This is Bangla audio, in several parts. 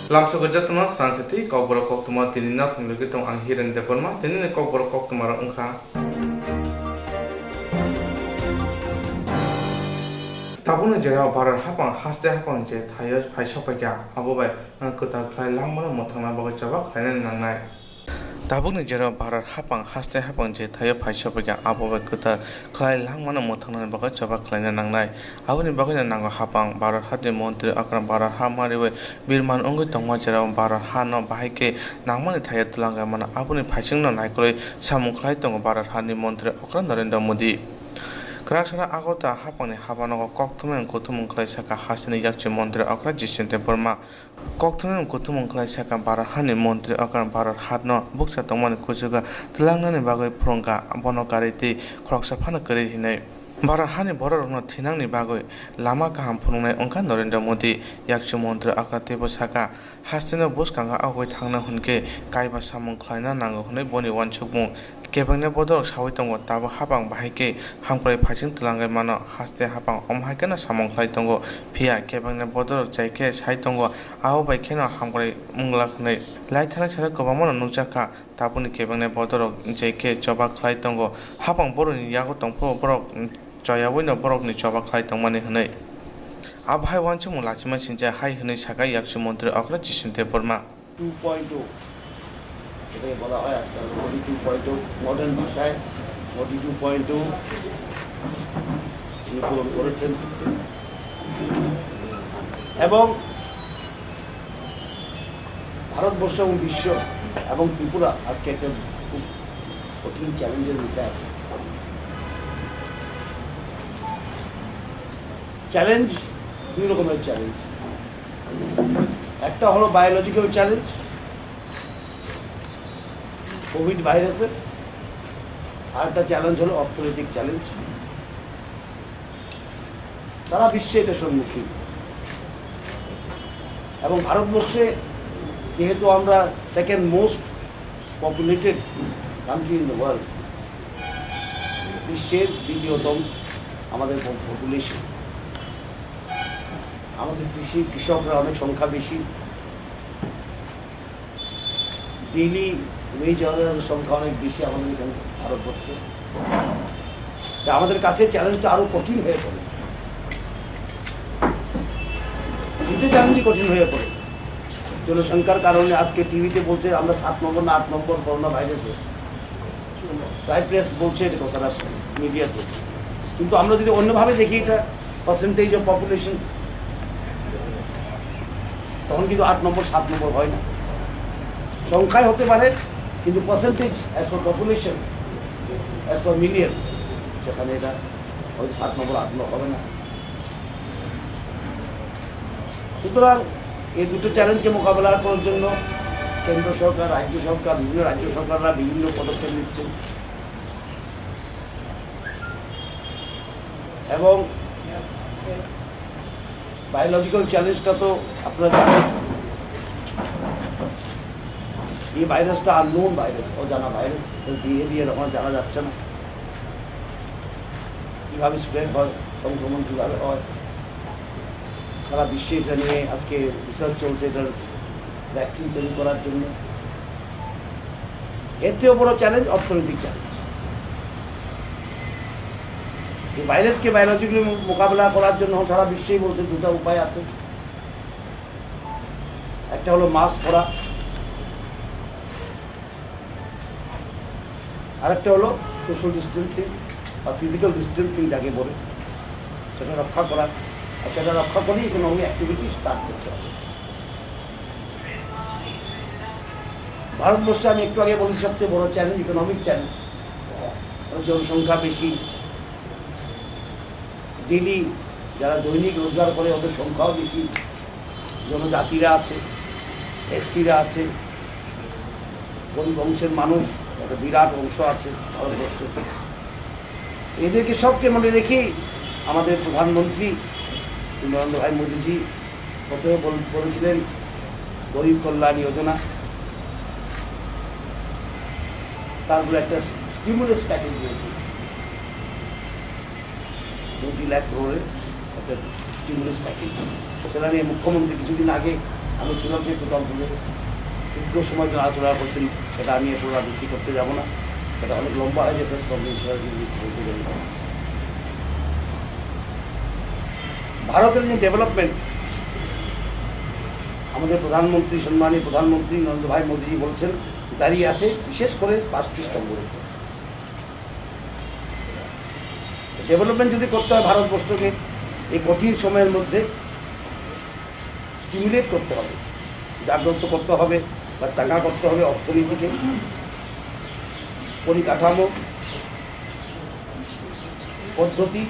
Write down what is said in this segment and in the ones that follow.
Lamso jatno sansati kau borok kok tuma tininak nulugi tong ang hiren deporma tinine kau borok kok tumara ungka. Tabuna jaya barar hapang hasde hapang je thaya phai sopakya abobai kota khlai lamana mothangna baga chaba khlaina nangnai. Tabukni jera barar hapang haste hapang je thaya phai sopakya abobai kota khlai lamana mothangna baga chaba khlaina nangnai. Aboni bagina nango hapang barar hati montri akram barar ha mariwe birman ongui tongma jera barar ha no bahaike nangmani thaya tulanga mana aboni phaisingno naikole samung khlai tongo barar ha ni montri akram Narendra Modi. Kerasana agota hapangni habanogo koktumen kutumung klai saka hasini yakchi montri akra jisinte burma koktumen kutumung klai saka barar hani montri akra barar hatno buksa tongmani kujuga tilangnani bagoi prongka bonokariti kroksa phana kari hinai barar hani bororokno thinangni bagoi lama kaham phunungnai ongka Narendra Modi yakchi montri akra tebo saka hasino buskanga agoi thangna hunke kaiba samung khlaina nango hunai boni wansukmung kebangnya bodol sawi tongo tabo hapang bahaike hamkrai phajing tulangai mano haste hapang omhaike na samong khlai tongo phia kebangnya bodol jaike sai tongo ao bai kheno hamkrai mungla khnai lai thana sara kobamano nujaka tabuni kebangnya bodol jaike choba khlai tongo hapang boroni yago tongpro borok joyaboino borok ni choba khlai tongmani hnai abhai wanchung lachima sinja hai hnai saka yakshi mantri akra jisinte Burma 2.0 এটাকে বলা হয় আজকাল মোডি 2.0 মডার্ন ভাষায় মোডি 2.0 তিনি পূরণ করেছেন এবং ভারতবর্ষ এবং বিশ্ব এবং ত্রিপুরা আজকে একটা খুব কঠিন চ্যালেঞ্জের মুখে আছে চ্যালেঞ্জ দুই রকমের চ্যালেঞ্জ একটা হলো বায়োলজিক্যাল চ্যালেঞ্জ কোভিড ভাইরাসের আর একটা চ্যালেঞ্জ হলো অর্থনৈতিক চ্যালেঞ্জ সারা বিশ্বে এটা সম্মুখীন এবং ভারতবর্ষে যেহেতু আমরা second most populated country in the world বিশ্বের দ্বিতীয়তম আমাদের পপুলেশন আমাদের কৃষকরা অনেক সংখ্যা বেশি ডেইলি ওয়েজ আর্নারের সংখ্যা অনেক বেশি আমাদের এখানে ভারতবর্ষে আমাদের কাছে চ্যালেঞ্জটা আরো কঠিন হয়ে পড়ে দুটো চ্যালেঞ্জই কঠিন হয়ে পড়ে জনসংখ্যার কারণে আজকে টিভিতে বলছে আমরা 7 নম্বর না 8 নম্বর করোনা ভাইরাসে প্রায় প্রেস বলছে এটা কথাটা মিডিয়াতে কিন্তু আমরা যদি অন্যভাবে দেখি এটা পার্সেন্টেজ অফ পপুলেশন তখন কিন্তু 8 নম্বর 7 নম্বর হয় না সংখ্যায় হতে পারে কিন্তু percentage as per population as per million সেখানে এটা হয়তো 7 নম্বর 8 নম্বর হবে না সুতরাং এই দুটো চ্যালেঞ্জকে মোকাবেলা করার জন্য কেন্দ্র সরকার রাজ্য সরকার বিভিন্ন রাজ্য সরকাররা বিভিন্ন পদক্ষেপ নিচ্ছেন এবং বায়োলজিক্যাল চ্যালেঞ্জটা তো আপনারা জানেন এই ভাইরাসটা আননোন ভাইরাস অজানা ভাইরাস এর বিহেভিয়ার আমার জানা যাচ্ছে না কীভাবে স্প্রেড হয় সংক্রমণ কীভাবে হয় সারা বিশ্বে এটা নিয়ে আজকে রিসার্চ চলছে এটার ভ্যাকসিন তৈরি করার জন্য এর থেকেও বড় চ্যালেঞ্জ অর্থনৈতিক চ্যালেঞ্জ এই ভাইরাসকে বায়োলজিক্যালি মোকাবেলা করার জন্য সারা বিশ্বেই বলছে দুটো উপায় আছে একটা হলো মাস্ক পরা আরেকটা হলো সোশ্যাল ডিস্টেন্সিং বা ফিজিক্যাল ডিস্টেন্সিং যাকে বলে সেটা রক্ষা করা আর সেটা রক্ষা করেই ইকোনমিক অ্যাক্টিভিটি স্টার্ট করতে হবে ভারতবর্ষে আমি একটু আগে বলছি সবচেয়ে বড় চ্যালেঞ্জ ইকোনমিক চ্যালেঞ্জ জনসংখ্যা বেশি ডেলি যারা দৈনিক রোজগার করে ওদের সংখ্যাও বেশি জনজাতিরা আছে এসসিরা আছে গরিব অংশের মানুষ একটা বিরাট অংশ আছে ভারতবর্ষে এদেরকে সবকে মনে রেখেই আমাদের প্রধানমন্ত্রী নরেন্দ্র ভাই মোদীজি প্রথমে বলেছিলেন গরিব কল্যাণ যোজনা তারপরে একটা স্টিমুলাস প্যাকেজ দিয়েছে 20 লাখ crore একটা স্টিমুলাস প্যাকেজ সেটা নিয়ে মুখ্যমন্ত্রী কিছুদিন আগে আমি ছিলাম সেই প্রথম তুলে দীর্ঘ সময় ধরে আলোচনা করছেন, সেটা আমি পুনরাবৃত্তি করতে যাব না, সেটা অনেক লম্বা হয়ে যায় প্রেস কনফারেন্স বলতে গেলে। ভারতের যে ডেভেলপমেন্ট, আমাদের প্রধানমন্ত্রী, সম্মানীয় প্রধানমন্ত্রী নরেন্দ্র ভাই মোদীজি বলছেন, দাঁড়িয়ে আছে বিশেষ করে 5টি স্তম্ভের উপর। ডেভেলপমেন্ট যদি করতে হয় ভারতবর্ষকে এই কঠিন সময়ের মধ্যে স্টিমুলেট করতে হবে, জাগ্রত করতে হবে বা চাঙ্গা করতে হবে অর্থনীতিকে, পরিকাঠামো, পদ্ধতি,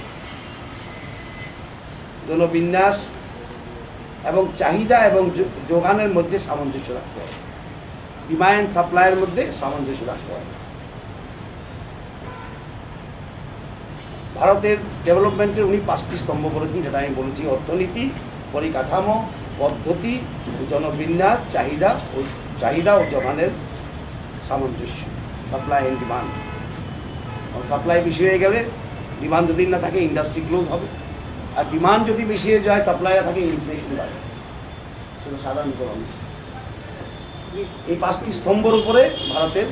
জনবিন্যাস এবং চাহিদা এবং যোগানের মধ্যে সামঞ্জস্য রাখতে হবে, ডিমান্ড সাপ্লাইয়ের মধ্যে সামঞ্জস্য রাখতে হবে। ভারতের ডেভেলপমেন্টের উনি 5টি স্তম্ভ করেছেন, যেটা আমি বলেছি, অর্থনীতি, পরিকাঠামো, পদ্ধতি, জনবিন্যাস, চাহিদা ও যোগানের সামঞ্জস্য, সাপ্লাই অ্যান্ড ডিমান্ড। সাপ্লাই বেশি হয়ে গেলে, ডিমান্ড যদি না থাকে, ইন্ডাস্ট্রি ক্লোজ হবে, আর ডিমান্ড যদি বেশি হয়ে যায়, সাপ্লাই না থাকে, ইনফ্লেশন বাড়ে। সেটা সাধারণ ইকোনমিক্স। এই 5টি স্তম্ভের উপরে ভারতের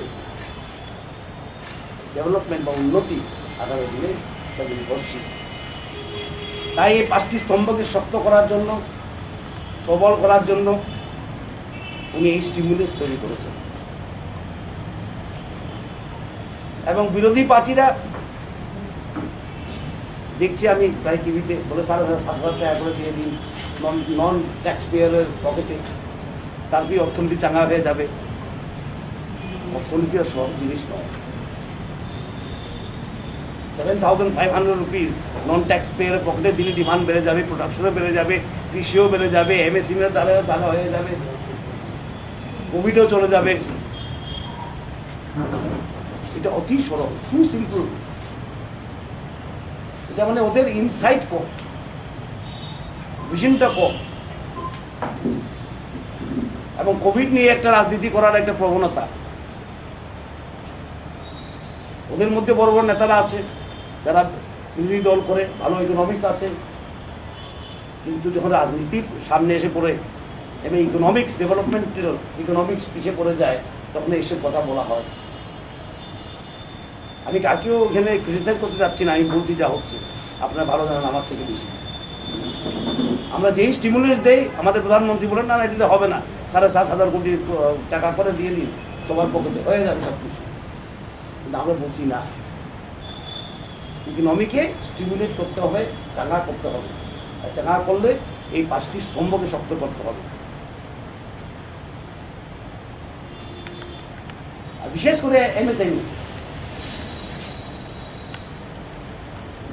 ডেভেলপমেন্ট বা উন্নতি আগামী দিনে নির্ভরশীল। তাই এই 5টি স্তম্ভকে শক্ত করার জন্য, সবল করার জন্য উনি এই স্টিমুলাস তৈরি করেছেন। এবং বিরোধী পার্টিরা, দেখছি আমি প্রায় টিভিতে বলে 7,500 টাকা করে দিয়ে দিন নন ট্যাক্স পেয়ারের পকেটে, তারপরে অর্থনীতি চাঙ্গা হয়ে যাবে। অর্থনীতি আর সব জিনিস নয়। 7,500 রুপিস নন ট্যাক্স পেয়ারের পকেটে দিলে ডিমান্ড বেড়ে যাবে, প্রোডাকশনও বেড়ে যাবে, কৃষিও বেড়ে যাবে, এমএসএমইও দ্বারা হয়ে যাবে, কোভিডও চলে যাবে। এটা অতি সরল, খুব সিম্পল। এটা মানে ওদের ইনসাইট কম, ভিশনটা কম, এবং কোভিড নিয়ে একটা রাজনীতি করার একটা প্রবণতা। ওদের মধ্যে বড় বড় নেতারা আছে যারা বিরোধী দল করে, ভালো ইকোনমিক্স আছে, কিন্তু যখন রাজনীতির সামনে এসে পড়ে এবং ইকোনমিক্স ডেভেলপমেন্টের ইকোনমিক্স পিছিয়ে পড়ে যায়, তখন এইসব কথা বলা হয়। আমি কাকেও এখানে ক্রিটিসাইজ করতে যাচ্ছি না, আমি বলছি যা হচ্ছে, আপনারা ভালো জানেন আমার থেকে বেশি। আমরা যেই স্টিমুলাস দেই, আমাদের প্রধানমন্ত্রী বলেন না, এটাতে হবে না, 7,500 কোটি টাকা করে দিয়ে দিন, সবার পকেটে হয়ে যাবে সব কিছু। কিন্তু আমরা বলছি না, ইকোনমিকে স্টিমুলেট করতে হবে, চাঙ্গা করতে হবে। আর চাঙ্গা করলে এই 5টি স্তম্ভকে শক্ত করতে হবে। আর বিশেষ করে এমএসএমই,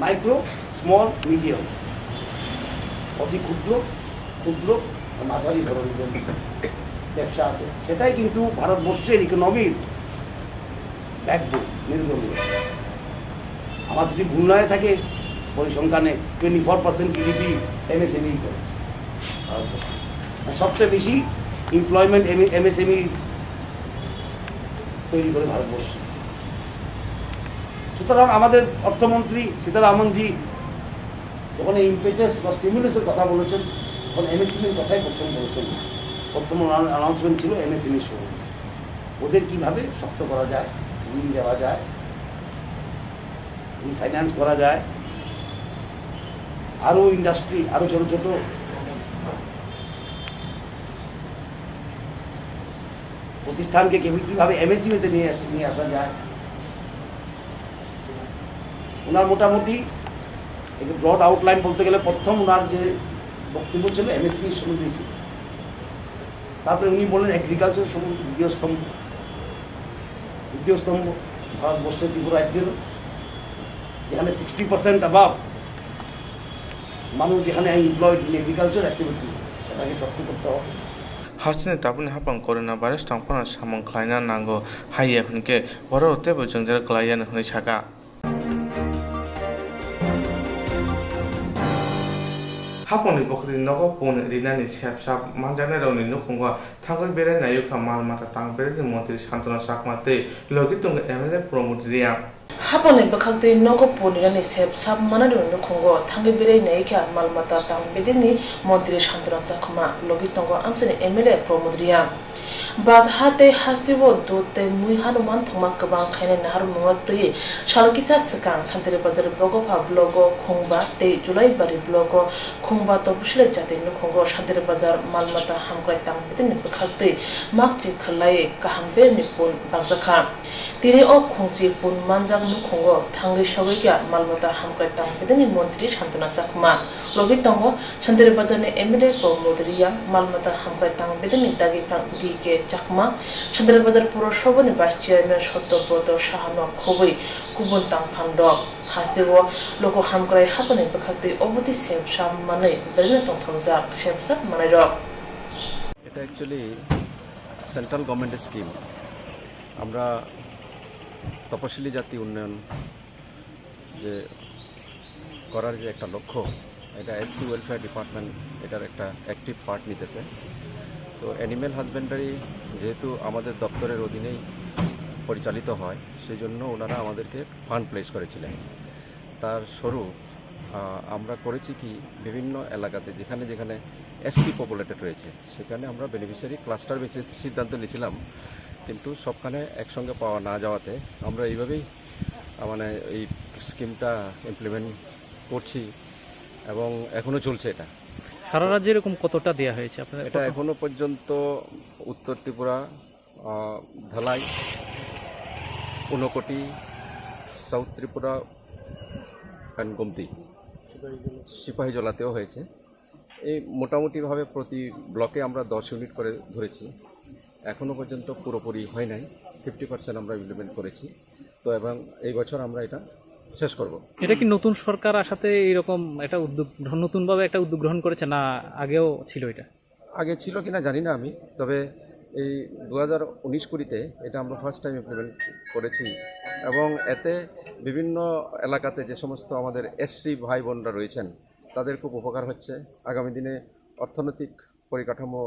মাইক্রো, স্মল, মিডিয়াম, অতি ক্ষুদ্র, মাঝারি ধরনের ব্যবসা আছে, সেটাই কিন্তু ভারতবর্ষের ইকোনমির ব্যাকবোন, মেরুদণ্ড। আমার যদি ভুল না হয়ে থাকে, পরিসংখ্যানে 24% GDP এমএসএমই করে। সবচেয়ে বেশি এমপ্লয়মেন্ট এমএসএমই তৈরি করে ভারতবর্ষ। সুতরাং আমাদের অর্থমন্ত্রী সীতারামনজি যখন এই ইম্পেটাস বা স্টিমুলাসের কথা বলেছেন, তখন এমএসএমইর কথাই প্রথম বলেছেন। প্রথম অ্যানাউন্সমেন্ট ছিল এমএসএমই সহ, ওদের কীভাবে শক্ত করা যায়, ঋণ দেওয়া যায়, ফাইন্যান্স করা যায়, আরও ইন্ডাস্ট্রি, আরও ছোটো ছোটো প্রতিষ্ঠানকে কীভাবে এমএসএমইতে নিয়ে আসা যায়। ওনার মোটামুটি একটু ব্রড আউটলাইন বলতে গেলে, প্রথম ওনার যে বক্তব্য ছিল এমএসএমই সম্বন্ধে ছিল, তারপরে উনি বললেন এগ্রিকালচার সম্বন্ধে দ্বিতীয় স্তম্ভ ভারতবর্ষের ত্রিপুরা রাজ্যের, যেখানে 60% অ্যাবাভ মানুষ যেখানে এমপ্লয়েড ইন এগ্রিকালচার অ্যাক্টিভিটি, সেটাকে শক্ত করতে হবে। हासिनो ताबुनि हापां करोना भाइरास थांफाना सामं खालायना नांगौ हायो होनके बर' तेबो जोंजों गलायानो होनै साका हापंनि बखरि नगो पुन रिनानि सेबसाब मानजाने रावनि नुखुंगा थांगोन बेरे नायुखा माल माथा तांबेरे मन्त्रि सान्तना साकमाते लगितुंग MLA Pramod Riya Hapane bakakte nogo ponirani sep sab manadu nukungo tangi bere neika malmata tang bedeni montri shanturan zakuma logi tongo amsani MLA promodriya bad hate hasibo dote mui hanuman thoma kabang khaine nahar mongotyi shalkisa sakang chantere bazar blogo pha blogo khungba te julai bari blogo khungba to bushle jate nukungo chantere bazar malmata hamkrai tang bedeni bakakte makchi khlai kahambe nipun bagzakha tini o khungchi pun manjang nukungo thangi shogya malmata hamkrai tang bedeni montri shantuna zakuma logi tongo chantere bazar ne MLA promodriya malmata hamkrai tang bedeni dagi phang ke Chakma, Chandra Bazar Puroshovani Vice Chairman Shotto Broto Shahano Kobui, Kubun Tang Pando, Hastiwo, Loco Hamkrai happening Bakati Obudi Sep Sham Mane, Beneton Tozak, Shepsat Manero. এটা অ্যাকচুয়ালি সেন্ট্রাল গভর্নমেন্টের স্কিম। আমরা তপশিলি জাতি উন্নয়ন যে করার যে একটা লক্ষ্য, এটা এসসি ওয়েলফেয়ার ডিপার্টমেন্ট এটার একটা অ্যাক্টিভ পার্ট নিতেছে। তো অ্যানিম্যাল হাজবেন্ডারি যেহেতু আমাদের দপ্তরের অধীনেই পরিচালিত হয়, সেই জন্য ওনারা আমাদেরকে ফান্ড প্লেস করেছিলেন। তার স্বরূপ আমরা করেছি কি, বিভিন্ন এলাকাতে যেখানে যেখানে এসসি পপুলেটেড রয়েছে সেখানে আমরা বেনিফিশিয়ারি ক্লাস্টার বেসিস সিদ্ধান্ত নিয়েছিলাম, কিন্তু সবখানে একসঙ্গে পাওয়া না যাওয়াতে আমরা এইভাবেই মানে এই স্কিমটা ইমপ্লিমেন্ট করছি এবং এখনও চলছে। এটা সারা রাজ্যে এরকম কতটা দেওয়া হয়েছে আপনাদের? এটা এখনো পর্যন্ত উত্তর ত্রিপুরা, ধলাই, ঊনকোটি, সাউথ ত্রিপুরা, কানগমতি, সিপাহীজলাতেও হয়েছে। এই মোটামুটিভাবে প্রতি ব্লকে আমরা 10 ইউনিট করে ধরেছি। এখনও পর্যন্ত পুরোপুরি হয় নাই, 50% আমরা ইমপ্লিমেন্ট করেছি। তো এবং এই বছর আমরা এটা শেষ করব। এটা কি নতুন সরকার আসাতে এইরকম একটা উদ্যোগ, নতুনভাবে একটা উদ্যোগ গ্রহণ করেছে না আগেও ছিল? এটা আগে ছিল কিনা জানি না আমি, তবে এই 2019-20 এটা আমরা ফার্স্ট টাইম ইমপ্লিমেন্ট করেছি এবং এতে বিভিন্ন এলাকাতে যে সমস্ত আমাদের এসসি ভাই বোনরা রয়েছেন তাদের খুব উপকার হচ্ছে। আগামী দিনে অর্থনৈতিক পরিকাঠামো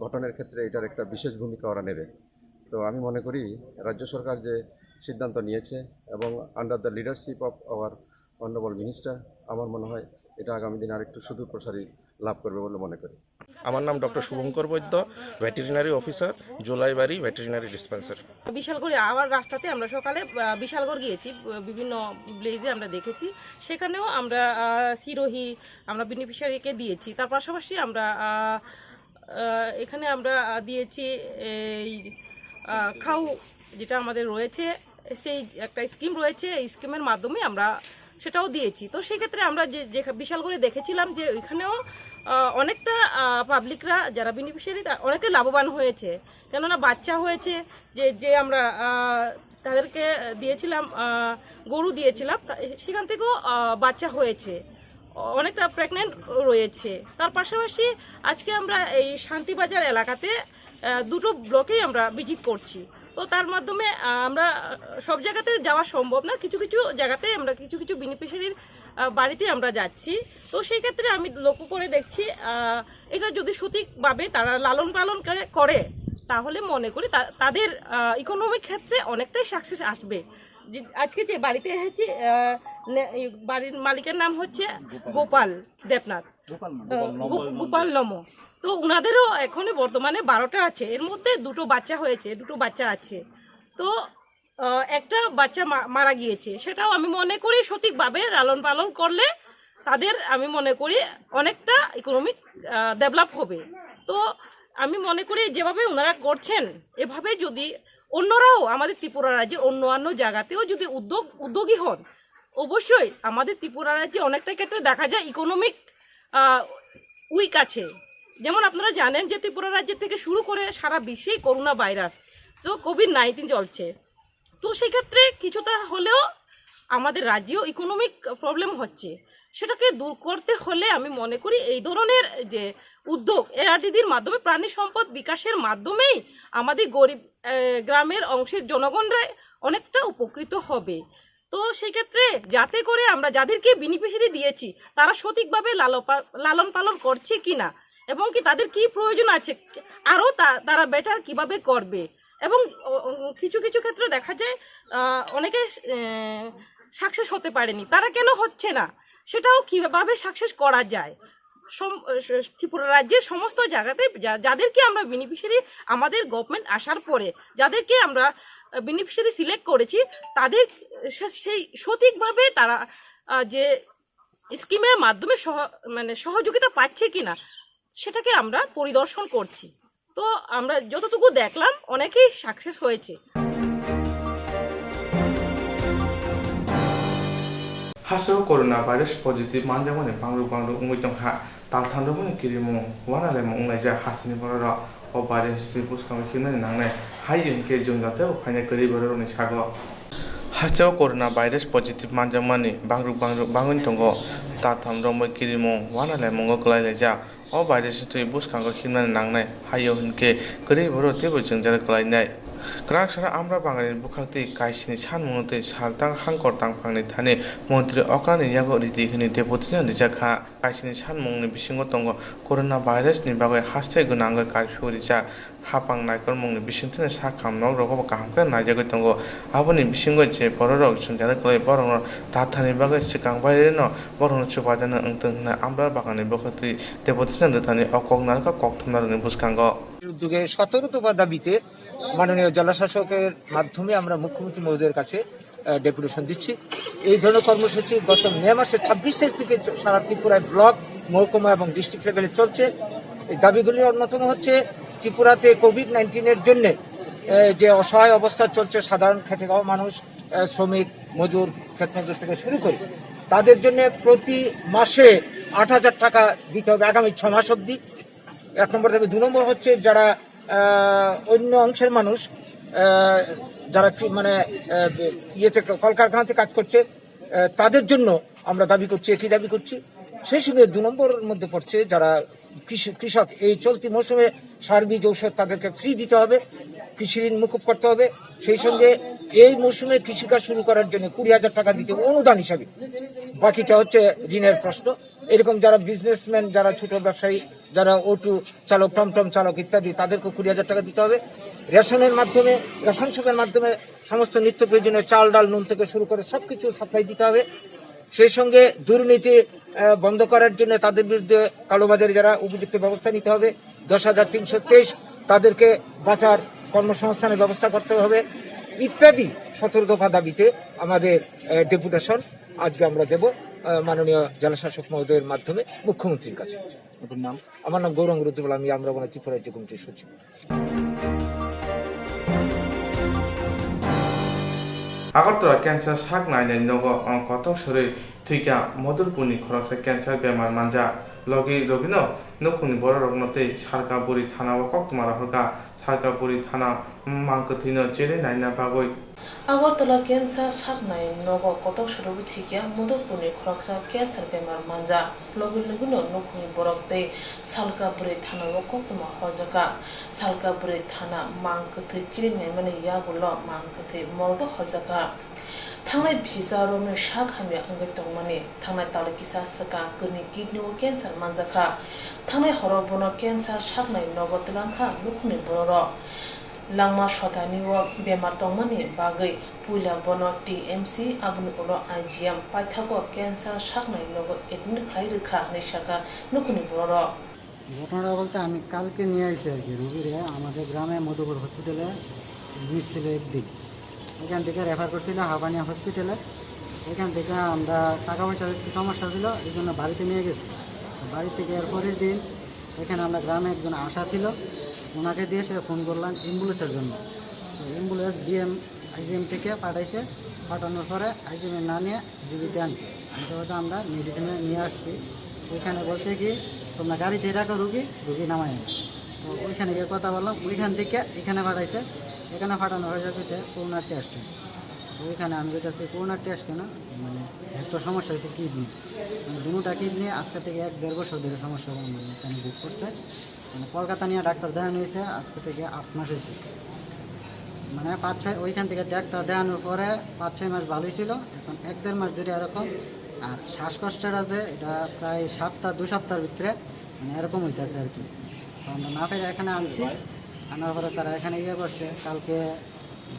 গঠনের ক্ষেত্রে এটার একটা বিশেষ ভূমিকা ওরা নেবে। তো আমি মনে করি রাজ্য সরকার যে সিদ্ধান্ত নিয়েছে এবং under the leadership of our honourable minister, আমার মনে হয় এটা আগামী দিনে আরেকটু সুদূর প্রসারী লাভ করবে বলে মনে করি। আমার নাম doctor Shubhankar Baidya, veterinary officer, Jolaibari veterinary dispensary. বিশালগড়ে আবার রাস্তাতে আমরা সকালে বিশালগড় গিয়েছি, বিভিন্ন ভিলেজে আমরা দেখেছি, সেখানেও আমরা সিরোহি আমরা বেনিফিশিয়ারিকে দিয়েছি। তার পাশাপাশি আমরা এখানে আমরা দিয়েছি এই খাউ, যেটা আমাদের রয়েছে, সেই একটা স্কিম রয়েছে, এই স্কিমের মাধ্যমে আমরা সেটাও দিয়েছি। তো সেক্ষেত্রে আমরা যে বিশালগড়ে দেখেছিলাম যে ওইখানেও অনেকটা পাবলিকরা যারা বেনিফিশিয়ারি অনেকটা লাভবান হয়েছে, কেননা বাচ্চা হয়েছে যে আমরা তাদেরকে দিয়েছিলাম, গরু দিয়েছিলাম, সেখান থেকেও বাচ্চা হয়েছে, অনেকটা প্রেগনেন্ট রয়েছে। তার পাশাপাশি আজকে আমরা এই শান্তিবাজার এলাকাতে দুটো ব্লকেই আমরা ভিজিট করছি। তো তার মাধ্যমে আমরা সব জায়গাতে যাওয়া সম্ভব না, কিছু কিছু জায়গাতে আমরা কিছু কিছু বেনিফিশিয়ারির বাড়িতে আমরা যাচ্ছি। তো সেই ক্ষেত্রে আমি লক্ষ্য করে দেখছি এটা যদি সঠিকভাবে তারা লালন পালন করে তাহলে মনে করি তাদের ইকোনমিক ক্ষেত্রে অনেকটাই সাকসেস আসবে। আজকে যে বাড়িতে এসেছি, বাড়ির মালিকের নাম হচ্ছে গোপাল দেবনাথ, গোপাল নমো। তো ওনাদেরও এখনই বর্তমানে 12টা আছে, এর মধ্যে 2টো বাচ্চা হয়েছে, 2টো বাচ্চা আছে। তো একটা বাচ্চা মারা গিয়েছে, সেটাও আমি মনে করি সঠিকভাবে লালন পালন করলে তাদের আমি মনে করি অনেকটা ইকোনমিক ডেভেলপ হবে। তো আমি মনে করি যেভাবে ওনারা করছেন এভাবে যদি অন্যরাও আমাদের ত্রিপুরা রাজ্যের অন্যান্য জায়গাতেও যদি উদ্যোগী হন, অবশ্যই আমাদের ত্রিপুরা রাজ্যে অনেকটা ক্ষেত্রে দেখা যায় ইকোনমিক উইক আছে। যেমন আপনারা জানেন যে ত্রিপুরা রাজ্যের থেকে শুরু করে সারা বিশ্বেই করোনা ভাইরাস, তো কোভিড-19 চলছে। তো সেক্ষেত্রে কিছুটা হলেও আমাদের রাজ্যেও ইকোনমিক প্রবলেম হচ্ছে, সেটাকে দূর করতে হলে আমি মনে করি এই ধরনের যে উদ্যোগ এআরটিডির মাধ্যমে, প্রাণী সম্পদ বিকাশের মাধ্যমেই আমাদের গরিব গ্রামের অংশের জনগণরা অনেকটা উপকৃত হবে। তো সেই ক্ষেত্রে যাতে করে আমরা যাদেরকে বেনিফিশিয়ারি দিয়েছি তারা সঠিকভাবে লালন পালন করছে কিনা এবং কি তাদের কি প্রয়োজন আছে, আরও তারা বেটার কিভাবে করবে, এবং কিছু কিছু ক্ষেত্রে দেখা যায় অনেকে সাকসেস হতে পারেনি। তারা কেন হচ্ছে না সেটাও কীভাবে সাকসেস করা যায়। ত্রিপুরা রাজ্যের সমস্ত জায়গাতে যাদেরকে আমরা বেনিফিশিয়ারি, আমাদের গভর্নমেন্ট আসার পরে যাদেরকে আমরা বেনিফিশিয়ারি সিলেক্ট করেছি, তাদের সেই সঠিকভাবে তারা যে স্কিমের মাধ্যমে সহযোগিতা পাচ্ছে কিনা সেটাকে আমরা পরিদর্শন করছি। তো আমরা যতটুকু দেখলাম অনেকেই সাকসেস হয়েছে। হাসো করোনা ভাইরাস পজিটিভ মানজামনে বাংরু বাংরু উঙ্গিতং হা তালথাनदमोन किरिमु वानाले मुंगलाइजा हासिनि बरर अ भाइरास बुसखां खिनाय नांनाय हायिं के जोंजाते फाइने करि बररनि सागो हासो करোना भाइरास पजिटिभ मानजामनि बांरु बांरु बांगुन दंगो तालथानदमोन किरिमु वानाले मुंगो गलाइलाइजा अ भाइरास बुसखां खिनाय नांनाय हायिं के करि बरर तेबो जोंजार गलाइनाय ग्राहकसारा आमरा बांगाली बुखांति काइसिनि सानमुंगते सालतां हांकरतां फांनि थाने मन्त्रि अक्रानि यागो रिदि हिनि डेपुटिजन रिजाखा काइसिनि सानमुंगनि बिसिङाव दङ करোना भाइरासनि बागै हास्थाय गोनांगै कारफिउ रिजा हापां नायकर मुंनि बिसिंथिनि सा खामनाव रगबो गाहामखौ नायजागै दङ आबुनि बिसिङाव जे बररक जोंजानो गलाय बरंनो दाथानि बागै सिगां बायरेनो बरंनो सुबाजानो ओंथों होनना आमरा बागानि बुखांति डेपुटिजन रिथानि अकक नारका कक्थमनारनि बुसखांगो উদ্যোগে 17 দফা দাবিতে মাননীয় জেলাশাসকের মাধ্যমে আমরা মুখ্যমন্ত্রী মহোদয়ের কাছে ডেপুটেশন দিচ্ছি। এই ধরনের কর্মসূচি গত মে মাসের 26 তারিখ থেকে সারা ত্রিপুরায় ব্লক, মহকুমা এবং ডিস্ট্রিক্ট লেভেলে চলছে। এই দাবিগুলির অন্যতম হচ্ছে ত্রিপুরাতে কোভিড-19 এর জন্য যে অসহায় অবস্থা চলছে, সাধারণ খেটে খাওয়া মানুষ, শ্রমিক, মজুর, ক্ষেতমজুর থেকে শুরু করে তাদের জন্য প্রতি মাসে 8,000 টাকা দিতে হবে আগামী 6 মাস অবধি। 1 নম্বর দাবি। 2 নম্বর হচ্ছে যারা অন্য অংশের মানুষ, যারা মানে ইয়েতে কলকারখানাতে কাজ করছে, তাদের জন্য আমরা দাবি করছি, একই দাবি করছি। সেই সঙ্গে 2 নম্বরের মধ্যে পড়ছে যারা কৃষক, এই চলতি মৌসুমে সার, বীজ, ঔষধ তাদেরকে ফ্রি দিতে হবে, কৃষি ঋণ মুকুব করতে হবে। সেই সঙ্গে এই মৌসুমে কৃষিকাজ শুরু করার জন্য 20,000 টাকা দিতে অনুদান হিসাবে। বাকিটা হচ্ছে ঋণের প্রশ্ন। এরকম যারা বিজনেসম্যান, যারা ছোট ব্যবসায়ী, যারা অটো চালক, টমটম চালক ইত্যাদি, তাদেরকে 20,000 টাকা দিতে হবে। রেশনের মাধ্যমে, রেশন শপের মাধ্যমে সমস্ত নিত্য প্রয়োজনীয় চাল, ডাল, নুন থেকে শুরু করে সবকিছু সাপ্লাই দিতে হবে। সেই সঙ্গে দুর্নীতি বন্ধ করার জন্য তাদের বিরুদ্ধে কালোবাজারি যারা, উপযুক্ত ব্যবস্থা নিতে হবে। 10,323 তাদেরকে বাঁচার কর্মসংস্থানের ব্যবস্থা করতে হবে ইত্যাদি 17 দফা দাবিতে আমাদের ডেপুটেশন আজকে আমরা দেব মাননীয় জেলাশাসক মহোদয়ের মাধ্যমে মুখ্যমন্ত্রীর কাছে। আমার নাম গৌরাঙ্গ রুদ্রপাল, আমি আমরাবনা ত্রিপুরা রাজ্য কমিটির সচিব। আগরতলা ক্যান্সার শাক নাইনাই নগ কতক সরে থৈকা মদুরপুরनि খরকসা ক্যান্সার বেমার মানজা লগি রবিন নখুনি বড় রগনতে সারকাপুরি থানা কক্তমারা হরকা সারকাপুরি থানা মাংকথিন চেরে নাইনা বাগৈ আগরতলা ক্যান্সার সাকনাই নগ কতক সরবি থেকে মদুরপুরनि খরকসা ক্যান্সার বেমার মানজা লগি লগিনো নখুনি বরকতে সালকাপুরি থানা কক্তমা হরজাকা সালকাপুরি থানা মাংকথি চেরে নাইমানে ইয়াগুলো मांगकथे मरदो हरजाका थांनाय बिसारोमनो शाक हामि अंगै तंगमानि थांनाय तालुकिसा सका गनि किडनी कैंसर मानजाखा थांनाय हरबनो कैंसर शाकनाय नगतलांखा लुखनि बरर लांमा सतानि व बेमार तंगमानि बागै पुइला बनो टीएमसी आबुनि उलो आईजीएम पाइथाको कैंसर शाकनाय नग एडमिट खाइरखा निशाका लुखनि बरर ঘটনাটা বলতে আমি কালকে নিয়ে আসি আর কি রুগীরে আমাদের গ্রামে মধুপুর হসপিটালে এডমিট ছিল একদিন। এখান থেকে রেফার করছিল হাবানিয়া হসপিটালে। এখান থেকে আমরা টাকা পয়সার একটু সমস্যা ছিল, এই জন্য বাড়িতে নিয়ে গেছি। বাড়ি থেকে এর পরের দিন এখানে আমরা গ্রামে একজন আশা ছিল, ওনাকে দিয়ে সে ফোন করলাম অ্যাম্বুলেন্সের জন্য। তো অ্যাম্বুলেন্স আইজিএম থেকে পাঠাইছে, পাঠানোর পরে আইজিএমে না নিয়ে জিবিতে আনছি। আনতে হয়তো আমরা মেডিসিনে নিয়ে আসছি। ওইখানে বলছে কি তোমরা গাড়িতে রাখো, রুগী নামাই। তো ওইখানে গিয়ে কথা বললাম, ওইখান থেকে এখানে পাঠাইছে। এখানে পাঠানো হয়ে যাচ্ছে করোনার টেস্ট। ওইখানে আমি বলতেছি করোনার টেস্ট কেন, মানে একটা সমস্যা হয়েছে কিডনি, মানে দুটা কিডনি আজকে থেকে 1-1.5 বছর ধরে সমস্যা এখানে বুক করছে। মানে কলকাতা নিয়ে ডাক্তার দেখানো হয়েছে, আজকে থেকে 8 মাস হয়েছে। মানে 5-6 ওইখান থেকে ডাক্তার দেখানোর পরে 5-6 মাস ভালোই ছিল, এখন 1-1.5 মাস ধরে এরকম। আর শ্বাসকষ্টের আছে, এটা প্রায় 2 সপ্তাহের ভিতরে মানে এরকম হইতেছে আর কি। তো আমরা না পেরে এখানে আনছি। আনার পরে তারা এখানে ইয়ে করছে। কালকে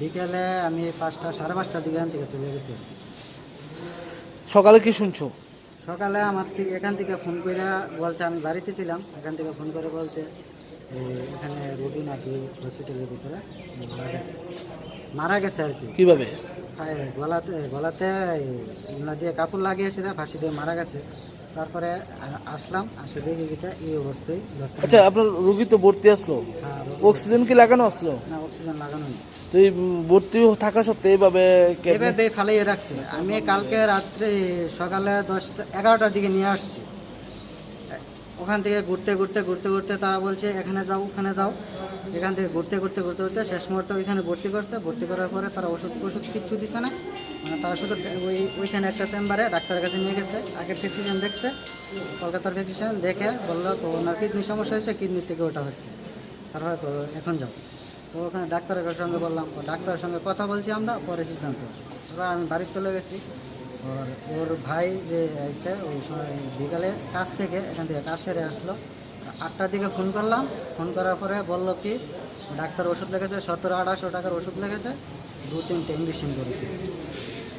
বিকেলে আমি 5টা সাড়ে 5টার দিকে এখান থেকে চলে গেছি। সকালে কি শুনছো? সকালে আমার থেকে এখান থেকে ফোন করে বলছে, আমি বাড়িতে ছিলাম, এখান থেকে ফোন করে বলছে এখানে রোগী নাকি হসপিটালের ভিতরে মারা গেছে আর কি। কিভাবে? গলাতে ইমলা দিয়ে কাপড় লাগিয়েছিল, ফাঁসি দিয়ে মারা গেছে। তারপরে আসলাম, আসে দেখি গিয়ে এই অবস্থায়। আচ্ছা, আপনার রোগী তো ভর্তি আসলো, অক্সিজেন কি লাগানো আসলো? না, অক্সিজেন লাগানো নেই। তো এই ভর্তি থাকা সত্ত্বেও এইভাবে ফালাইয়ে রাখছে। আমি কালকে রাত্রে সকালে 11টার দিকে নিয়ে আসছি। ওখান থেকে ঘুরতে তারা বলছে এখানে যাও ওখানে যাও। এখান থেকে ঘুরতে শেষ মুহূর্তে ওইখানে ভর্তি করছে। ভর্তি করার পরে তারা ওষুধ কিচ্ছু দিচ্ছে না, মানে তারা শুধু ওইখানে একটা চেম্বারে ডাক্তারের কাছে নিয়ে গেছে। আগের ফিজিশিয়ান দেখছে, কলকাতার ফিজিশিয়ান দেখে বললো তো ওনার কিডনি সমস্যা হয়েছে, কিডনির থেকে ওটা হচ্ছে, তারপরে তো এখন যাও। তো ওখানে ডাক্তারের সঙ্গে বললাম, ডাক্তারের সঙ্গে কথা বলছি আমরা, পরে সিদ্ধান্ত। এবার আমি বাড়ি চলে গেছি। ওর ভাই যে এসে ওই সময় বিকালে কাজ থেকে এখান থেকে কাজ সেরে আসলো। 8টার দিকে ফোন করলাম। ফোন করার পরে বললো কি ডাক্তার ওষুধ লেগেছে, 1700-1800 টাকার ওষুধ লেগেছে, 2-3টে ইঞ্জেকশন করেছে।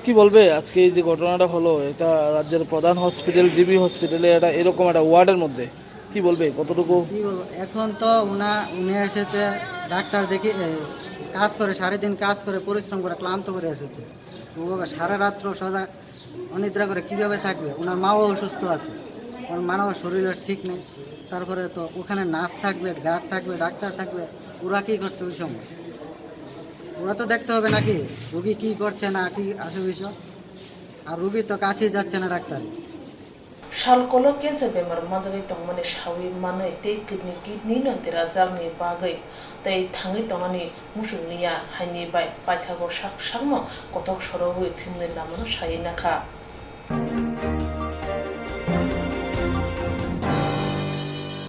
কি বলবে আজকে এই যে ঘটনাটা হলো, এটা রাজ্যের প্রধান হসপিটাল জিবি হসপিটালে এটা এরকম একটা ওয়ার্ডের মধ্যে, কি বলবে কতটুকু? কি বলবো, এখন তো উনি এসেছে ডাক্তার দেখি কাজ করে, 3.5 দিন কাজ করে পরিশ্রম করে ক্লান্ত করে এসেছে। সারা রাত্র সদা অনিদ্রা করে কীভাবে থাকবে? ওনার মাও অসুস্থ আছে, ওনার মানব শরীরের ঠিক নেই। তারপরে তো ওখানে নার্স থাকবে, গার্ড থাকবে, ডাক্তার থাকবে, ওরা কী করছে ওই সময়? ওরা তো দেখতে হবে নাকি রুগী কী করছে না কি আসে বিষয়। আর রুগী তো কাছেই যাচ্ছে না ডাক্তার। सालकलो कैंसर बेमार माजगै तंगमाने सावि माने ते किडनी नन्तेरा जागनि बागै तै थाङै तंगनि मुसुंनिया हाइनि बाय पाइथागो साकसांनो कतक सरबै थिमनि लामानो सायनाखा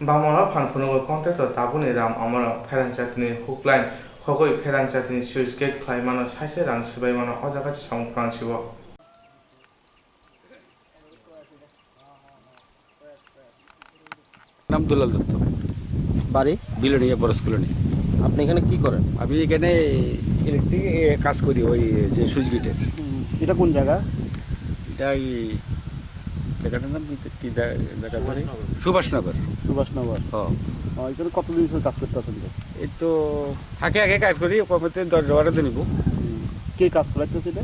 बामरा फानफुनो कन्टेक्ट दाबुनि राम अमर फेरांचातनि हुकलाइन खगै फेरांचातनि सुइच गेट खायमानो साइसे रां सिबायमानो अजागासि साउन्ड फ्रांसिबो নাম দুলাল দত্ত, বাড়ি বিলোনিয়া বরস কলোনি। আপনি এখানে কি করেন? আমি এখানে ইলেকট্রিক কাজ করি, ওই যে সুইচ গেটের। এটা কোন জায়গা? এটা এই জায়গাটার নাম কি জায়গা? সুভাষনগর। সুভাষনগর। হ্যাঁ, এখানে কতদিন ধরে কাজ করতে আছেন? এই তো আগে কাজ করি, কমতে 10-12 দিন নিব। কে কাজ করাইতেছে? এটা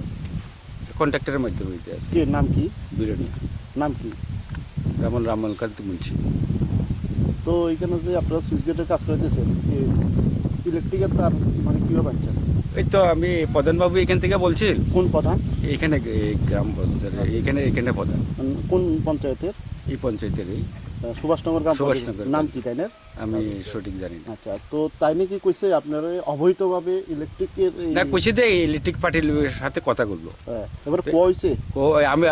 কন্ট্রাক্টরের মাধ্যমে হইতে আছে। কে নাম কি? বিলোনিয়া। নাম কি? রামলকান্ত মুন্সি। তো এখানে যে আপনারা সুইচ গেটের কাজ করাইতেছেন, ইলেকট্রিকের তার মানে কীভাবে পাচ্ছেন? এই তো আমি প্রধানবাবু এখান থেকে বলছি। কোন প্রধান? এখানে গ্রাম এখানে প্রধান। কোন পঞ্চায়েতের? এই পঞ্চায়েতের এই সুভাষনগর গ্রাম। সুভাষনগর। নাম কি তাই না? আমি সঠিক জানি না। আচ্ছা, তো তাই নাকি কইছে আপনারা অবৈধভাবে ইলেকট্রিকের না, কইছে যে ইলেকট্রিক পার্টির সাথে কথা বললো। এবারে কইছে আমি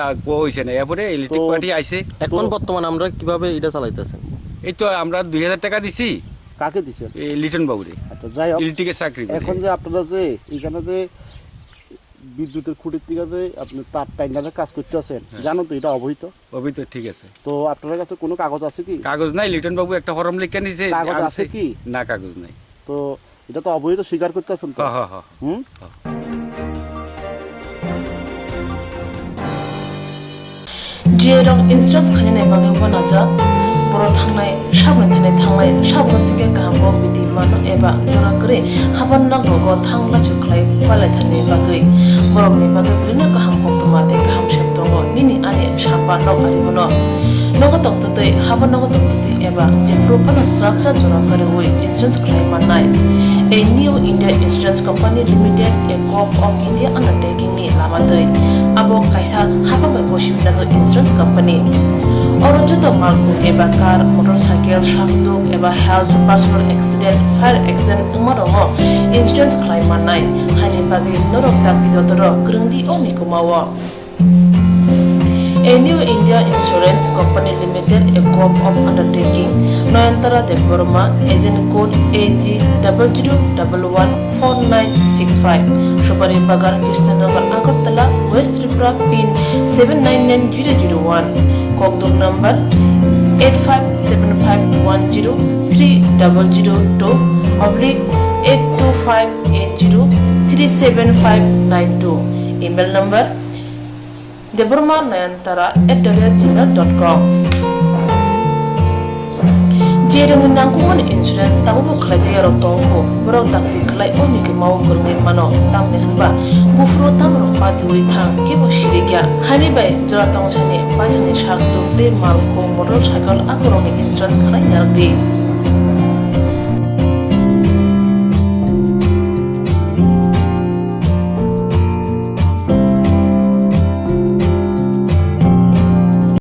হইছে না, এরপরে ইলেকট্রিক পার্টি আইছে। এখন বর্তমানে আমরা কিভাবে এটা চালাইতেছেন? এই তো আমরা 2000 টাকা দিছি। কাকে দিছেন? এই লিটন বাবুরে। আচ্ছা, যাই হোক, ইলেকট্রিকের চাকরি। এখন যে আপনারা যে এখানে যে বিদ্যুতের খুঁটির থেকে যে আপনি তার টাইনারে কাজ করতে আছেন, জানো তো এটা অবৈধ? অবৈধ, ঠিক আছে। তো আপনার কাছে কোনো কাগজ আছে কি? কাগজ নাই। লিটন বাবু একটা ফর্ম লিখে নিছে। কাগজ আছে কি? না, কাগজ নাই। তো এটা তো অবৈধ স্বীকার করতে আছেন তো? হ্যাঁ হ্যাঁ। जेरं इन्सुरेन्स खालामनाय बागै बनाजा बर' थांनाय साबनो थांनाय साबसिगे गाहामखौ बिदि मान एबा जरा करे हाबान नांगौ थांला जुख्लाय फालाय थानाय बागै बर'नि बागै बिदिनो गाहामखौ तुमाते गाहाम सेब दङ बिनि आने साबा नगारिमोन नगतंतै हाबा नगतंतै एबा जेफ्रोपानो स्राबजा जरा करे वे इन्सुरेन्स खालामनाय A new India Insurance Company Limited, a Corp of India undertaking ni lamadai. Abo kaisa haba mai bosibina jo insurance company. Oro joto malku eba car, motorcycle, shafduk eba health, personal accident, fire accident umarongo insurance claim manai. Hani bagi norok takdi dotoro grungdi omi kumawa. A new India Insurance Company Limited, a Corp of undertaking, Noyantara de Burma, agent code AG00114965, Shubari Bagar, Krishnagar, Agartala, West Tripura, PIN 799001, Kokduk number 85751. /82580/82590. Email number debormanayantara@gmail.com. Jereng nangkungan insurans tabu bekerja ya rotongko berok takti kelai oni ke mau bermain mano tam nehanba bufro tam ropa duri thang ke bosirigya hani bai jora tong sani bajani shak to te malko motorcycle akoroni insurance kelai yargi